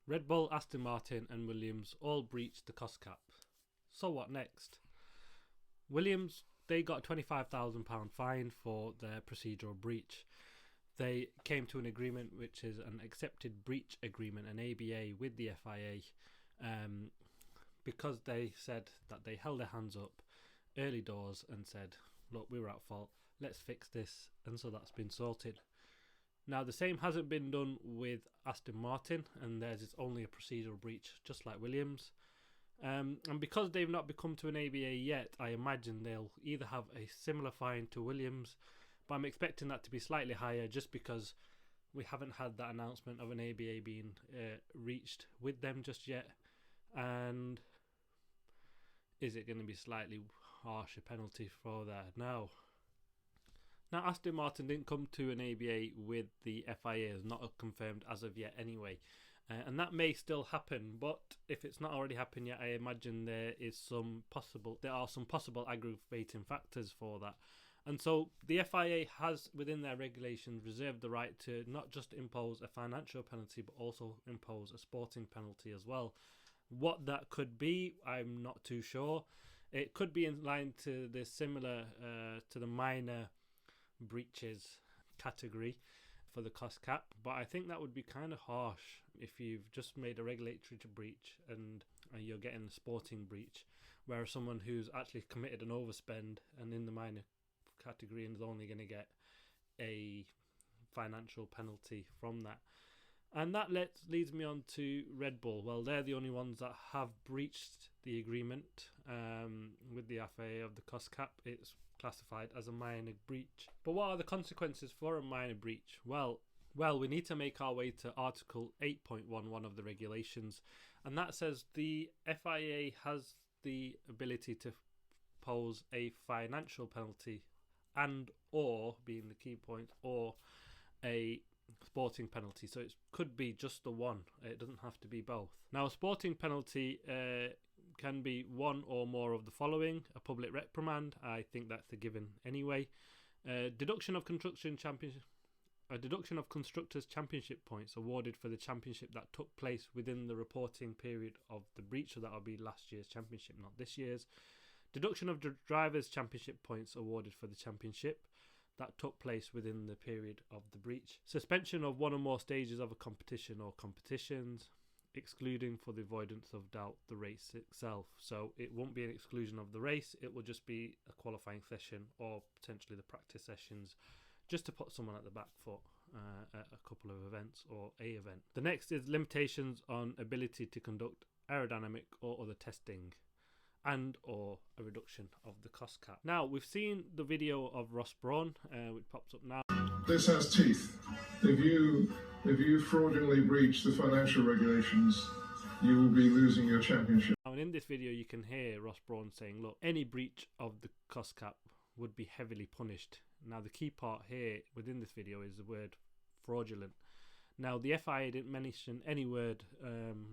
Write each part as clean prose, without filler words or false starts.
Red Bull, Aston Martin and Williams all breached the cost cap. So what next? Williams, they got a £25,000 fine for their procedural breach. They came to an agreement which is an accepted breach agreement, an ABA, with the FIA, because they said that they held their hands up early doors and said, look, we were at fault, let's fix this, and so that's been sorted. Now, the same hasn't been done with Aston Martin, and theirs is only a procedural breach, just like Williams. And because they've not become to an ABA yet, I imagine they'll either have a similar fine to Williams, but I'm expecting that to be slightly higher just because we haven't had that announcement of an ABA being reached with them just yet. And is it going to be slightly harsher penalty for that? Now, Aston Martin didn't come to an ABA with the FIA, is not confirmed as of yet anyway. And that may still happen, but if it's not already happened yet, I imagine there are some possible aggravating factors for that. And so the FIA has, within their regulations, reserved the right to not just impose a financial penalty, but also impose a sporting penalty as well. What that could be, I'm not too sure. It could be in line to the similar to the minor breaches category for the cost cap, but I think that would be kind of harsh if you've just made a regulatory breach and you're getting a sporting breach, whereas someone who's actually committed an overspend and in the minor category and is only going to get a financial penalty from that. And that leads me on to Red Bull. Well, they're the only ones that have breached the agreement with the FIA of the cost cap. It's classified as a minor breach. But what are the consequences for a minor breach? Well, we need to make our way to Article 8.11 of the regulations, and that says the FIA has the ability to pose a financial penalty and or, being the key point, or a sporting penalty. So it could be just the one, it doesn't have to be both. Now, a sporting penalty can be one or more of the following: a public reprimand, I think that's a given anyway, deduction of constructors' championship points awarded for the championship that took place within the reporting period of the breach, so that'll be last year's championship, not this year's. Deduction of the drivers' championship points awarded for the championship that took place within the period of the breach. Suspension of one or more stages of a competition or competitions, excluding for the avoidance of doubt the race itself. So it won't be an exclusion of the race, it will just be a qualifying session or potentially the practice sessions, just to put someone at the back foot at a couple of events or a event. The next is limitations on ability to conduct aerodynamic or other testing, and or a reduction of the cost cap. Now, we've seen the video of Ross Brawn, which pops up now. This has teeth. If you fraudulently breach the financial regulations, you will be losing your championship. And in this video, you can hear Ross Brawn saying, look, any breach of the cost cap would be heavily punished. Now, the key part here within this video is the word fraudulent. Now, the FIA didn't mention any word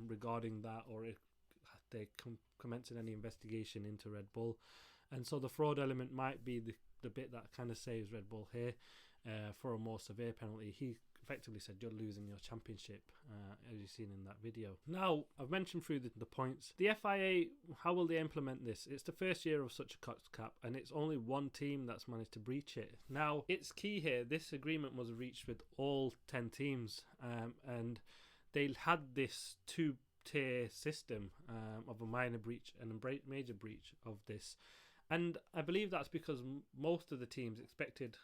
regarding that, or they commencing any investigation into Red Bull, and so the fraud element might be the bit that kind of saves Red Bull here for a more severe penalty. He effectively said you're losing your championship, as you've seen in that video. Now, I've mentioned through the points. The FIA, how will they implement this? It's the first year of such a cost cap, and it's only one team that's managed to breach it. Now, it's key here, this agreement was reached with all 10 teams, and they had this two-tier system of a minor breach and a major breach of this. And I believe that's because most of the teams expected,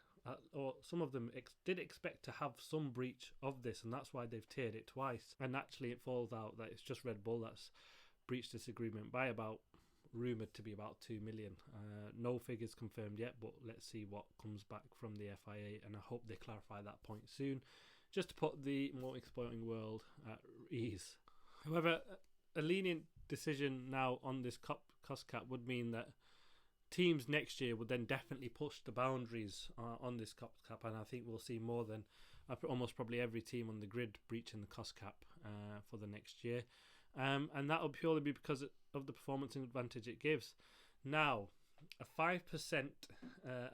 or some of them did expect to have some breach of this, and that's why they've tiered it twice. And actually it falls out that it's just Red Bull that's breached this agreement by rumoured to be about 2 million. No figures confirmed yet, but let's see what comes back from the FIA, and I hope they clarify that point soon, just to put the more exploiting world at ease. However, a lenient decision now on this cost cap would mean that teams next year would then definitely push the boundaries on this cost cap, and I think we'll see more than almost probably every team on the grid breaching the cost cap for the next year, and that will purely be because of the performance advantage it gives. Now, a 5%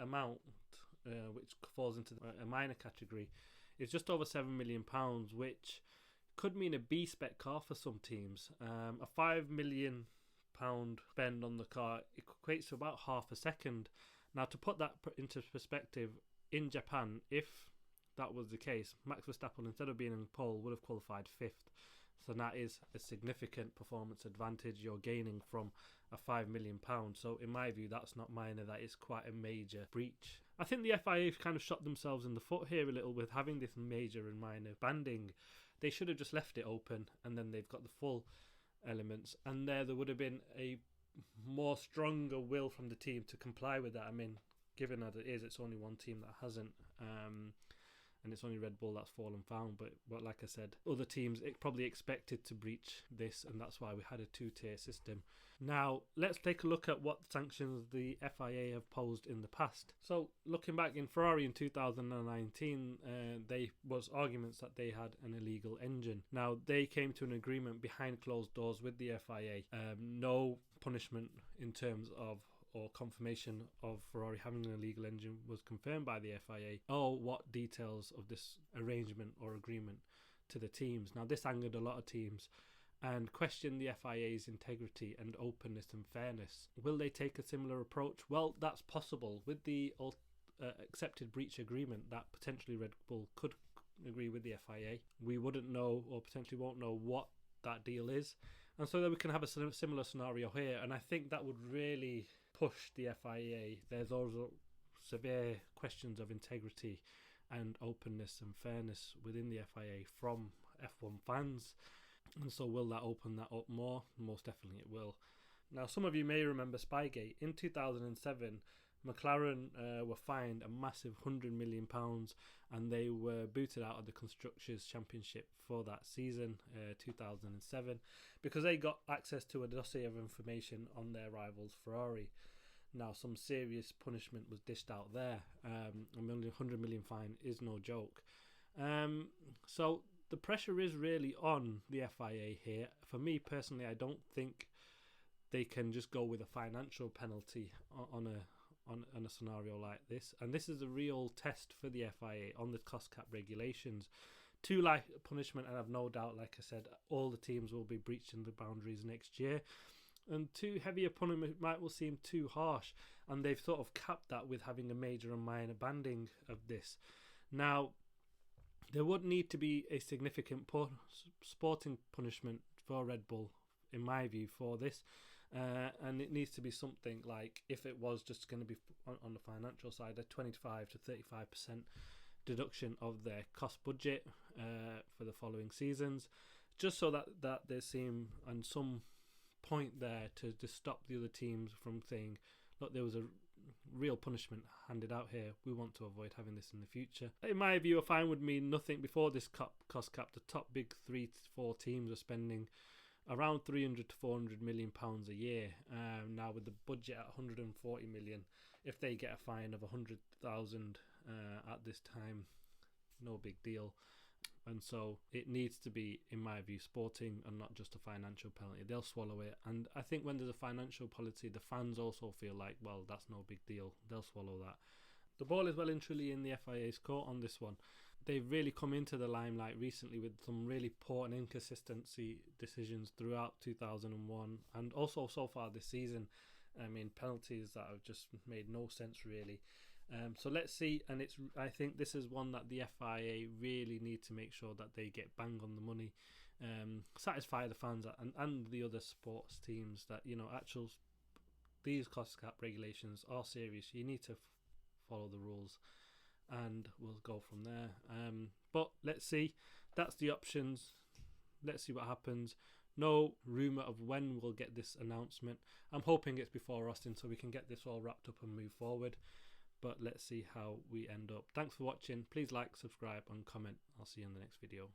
amount, which falls into a minor category, is just over £7 million, which could mean a B-spec car for some teams. A £5 million spend on the car equates to about half a second. Now, to put that into perspective, in Japan, if that was the case, Max Verstappen, instead of being in pole, would have qualified 5th. So that is a significant performance advantage you're gaining from a £5 million. So in my view, that's not minor, that is quite a major breach. I think the FIA kind of shot themselves in the foot here a little with having this major and minor banding. They should have just left it open, and then they've got the full elements, and there would have been a more stronger will from the team to comply with that. I mean, given that it is, it's only one team that hasn't, and it's only Red Bull that's fallen foul. But like I said, other teams probably expected to breach this, and that's why we had a 2-tier system. Now, let's take a look at what sanctions the FIA have posed in the past. So, looking back in Ferrari in 2019, they was arguments that they had an illegal engine. Now, they came to an agreement behind closed doors with the FIA. No punishment in terms of or confirmation of Ferrari having an illegal engine was confirmed by the FIA, or what details of this arrangement or agreement to the teams. Now, this angered a lot of teams and questioned the FIA's integrity and openness and fairness. Will they take a similar approach? Well, that's possible. With the accepted breach agreement that potentially Red Bull could agree with the FIA, we wouldn't know, or potentially won't know, what that deal is. And so that we can have a similar scenario here, and I think that would really push the FIA. There's also severe questions of integrity and openness and fairness within the FIA from F1 fans, and so will that open that up more? Most definitely it will. Now, some of you may remember Spygate. In 2007, McLaren were fined a massive £100 million, and they were booted out of the Constructors' Championship for that season, 2007, because they got access to a dossier of information on their rivals Ferrari. Now, some serious punishment was dished out there. A £100 million fine is no joke. So the pressure is really on the FIA here. For me personally, I don't think they can just go with a financial penalty on a scenario like this, and this is a real test for the FIA on the cost cap regulations. Too light punishment, and I've no doubt, like I said, all the teams will be breaching the boundaries next year, and too heavy a punishment will seem too harsh, and they've sort of capped that with having a major and minor banding of this. Now, there would need to be a significant sporting punishment for Red Bull, in my view, for this. And it needs to be something like, if it was just going to be on the financial side, a 25 to 35% deduction of their cost budget for the following seasons, just so that there seem and some point there to stop the other teams from saying, look, there was a real punishment handed out here, we want to avoid having this in the future. In my view, a fine would mean nothing. Before this cost cap, the top big 3 to 4 teams are spending around 300 to 400 million pounds a year. Now, with the budget at 140 million, if they get a fine of 100,000 at this time, no big deal. And so it needs to be, in my view, sporting and not just a financial penalty. They'll swallow it. And I think when there's a financial policy, the fans also feel like, well, that's no big deal. They'll swallow that. The ball is well and truly in the FIA's court on this one. They've really come into the limelight recently with some really poor and inconsistency decisions throughout 2001 and also so far this season. I mean, penalties that have just made no sense really. So let's see, and I think this is one that the FIA really need to make sure that they get bang on the money, satisfy the fans and the other sports teams that, you know, these cost cap regulations are serious. You need to follow the rules, and we'll go from there. But let's see. That's the options. Let's see what happens. No rumour of when we'll get this announcement. I'm hoping it's before Austin so we can get this all wrapped up and move forward. But let's see how we end up. Thanks for watching. Please like, subscribe and comment. I'll see you in the next video.